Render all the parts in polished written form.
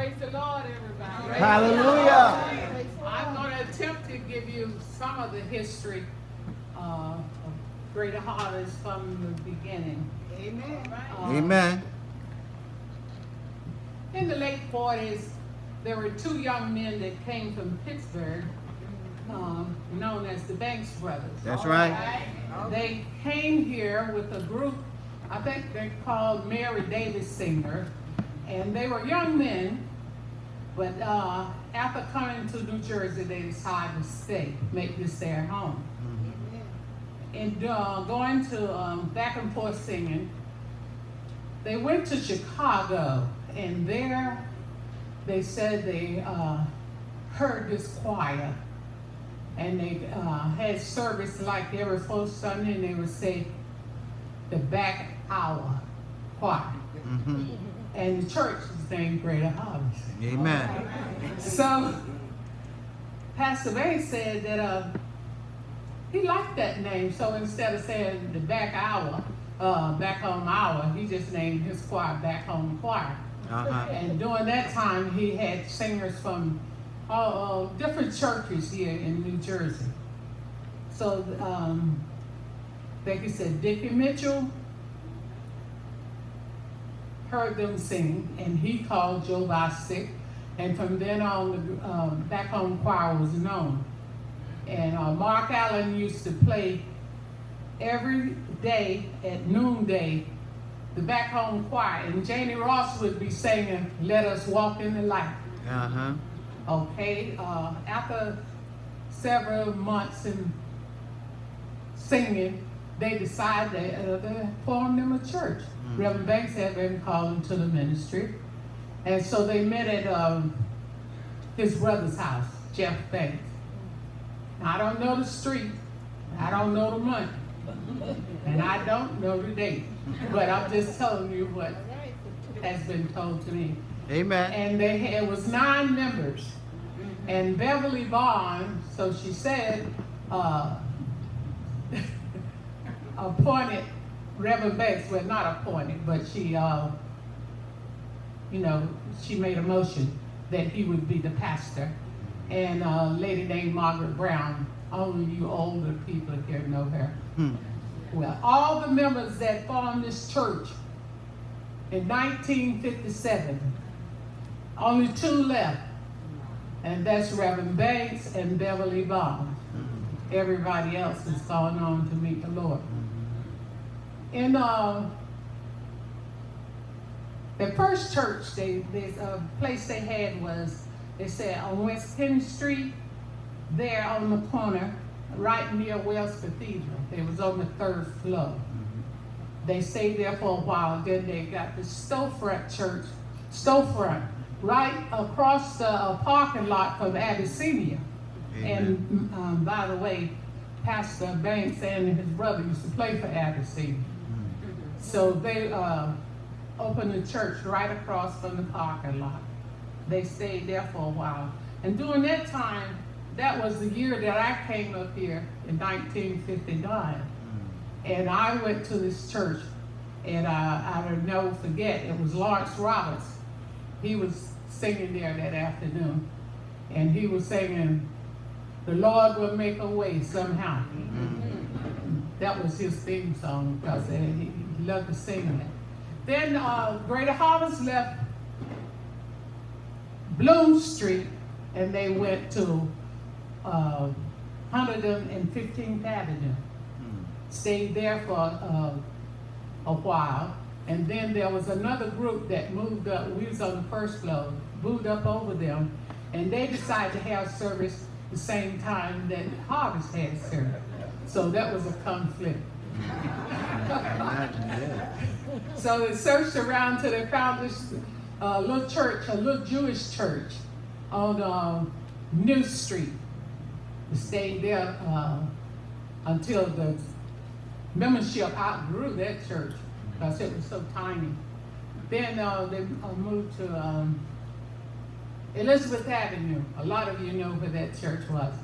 Praise the Lord, everybody. Hallelujah. I'm going to attempt to give you some of the history of Greater Harvest from the beginning. Amen. Amen. In the late 40s, there were two young men that came from Pittsburgh, known as the Banks brothers. That's right. They came here with a group, I think they called Mary Davis Singer, and they were young men, but after coming to New Jersey, they decided to stay, make this their home. And going to back and forth singing, they went to Chicago, and there they said they heard this choir, and they had service like every fourth Sunday, and they would say the back hour choir. Mm-hmm. And the church is named Greater Harvest. Amen. So Pastor Bay said that he liked that name, so instead of saying the back hour, back home hour, he just named his choir Back Home Choir. And during that time, he had singers from different churches here in New Jersey. So, like he said, Dickie Mitchell heard them sing, and he called Joe Bostic, and from then on, the Back Home Choir was known. And Mark Allen used to play every day at noonday the Back Home Choir, and Janie Ross would be singing "Let Us Walk in the Light." Okay, after several months in singing, they decided to form them a church. Reverend Banks had been called into the ministry, and so they met at his brother's house, Jeff Banks. Now, I don't know the street, I don't know the month, and I don't know the date, but I'm just telling you what has been told to me. Amen. And it was 9 members, and Beverly Bond, so she said, appointed Reverend Banks, well, not appointed, but she, she made a motion that he would be the pastor. And a lady named Margaret Brown, only you older people here know her. Well, all the members that formed this church in 1957, only 2 left, and that's Reverend Banks and Beverly Bond. Everybody else has gone on to meet the Lord. In the first church, the place they had was, they said on West 10th Street, there on the corner, right near Wells Cathedral. It was on the 3rd floor. They stayed there for a while. Then they got the storefront, right across the parking lot from Abyssinia. Amen. And by the way, Pastor Banks and his brother used to play for Abyssinia. So they opened the church right across from the parking lot. They stayed there for a while. And during that time, that was the year that I came up here in 1959. And I went to this church, and I'll never forget, it was Lawrence Roberts. He was singing there that afternoon. And he was singing, "The Lord will make a way somehow." That was his theme song, because he loved to sing that. Then Greater Harvest left Bloom Street, and they went to 115th Avenue. Stayed there for a while, and then there was another group that moved up. We was on the 1st floor, moved up over them, and they decided to have service the same time that Harvest had service. So that was a conflict. So they searched around till they found this little church, a little Jewish church on New Street. They stayed there until the membership outgrew that church, because it was so tiny. Then they moved to Elizabeth Avenue. A lot of you know where that church was.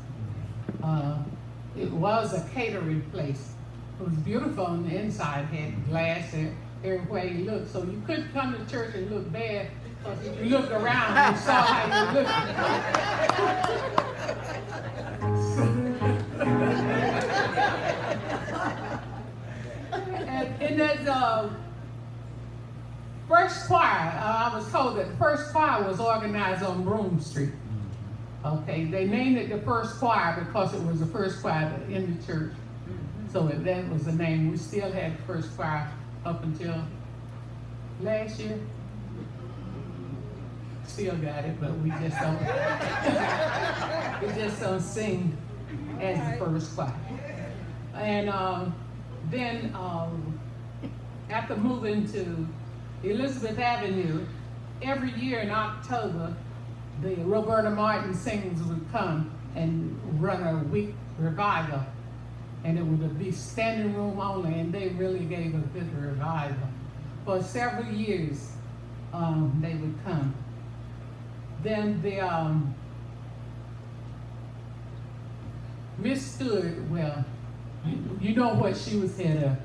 It was a catering place. It was beautiful on the inside, had glass everywhere you looked. So you couldn't come to church and look bad Because if you looked around, you saw how you looked. And in that first choir, I was told that the first choir was organized on Broome Street. Okay, they named it the first choir because it was the first choir in the church. So that was the name. We still had the first choir up until last year. Still got it, but we just don't. We just don't sing as the first choir. And then after moving to Elizabeth Avenue, every year in October, the Roberta Martin singers would come and run a week revival. And it would be standing room only, and they really gave a good revival. For several years, they would come. Then the Miss Stewart, well, you know what she was head of.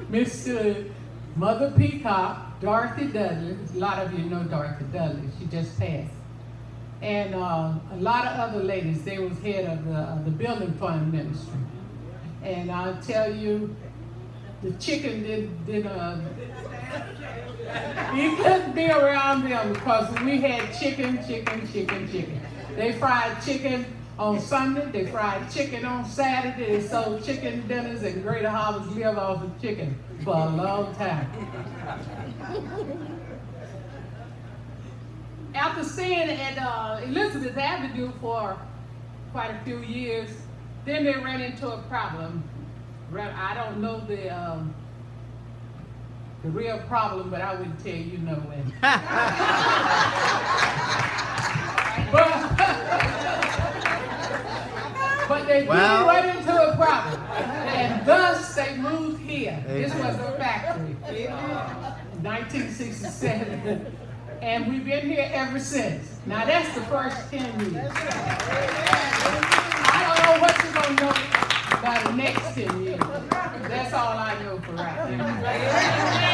Miss Stewart, Mother Peacock, Dorothy Dudley. A lot of you know Dorothy Dudley. She just passed. And a lot of other ladies. They was head of the building fund ministry. And I'll tell you, the chicken didn't you couldn't be around them because we had chicken. They fried chicken on Sunday, they fried chicken on Saturday, they sold chicken dinners, and Greater Harvest lived off of chicken for a long time. After staying at Elizabeth Avenue for quite a few years, then they ran into a problem. I don't know the real problem, but I would tell you no way. But they did run into a problem, and thus they moved here. This was a factory, 1967, and we've been here ever since. Now that's the first 10 years. I don't know what you're gonna know by the next 10 years. That's all I know for right now.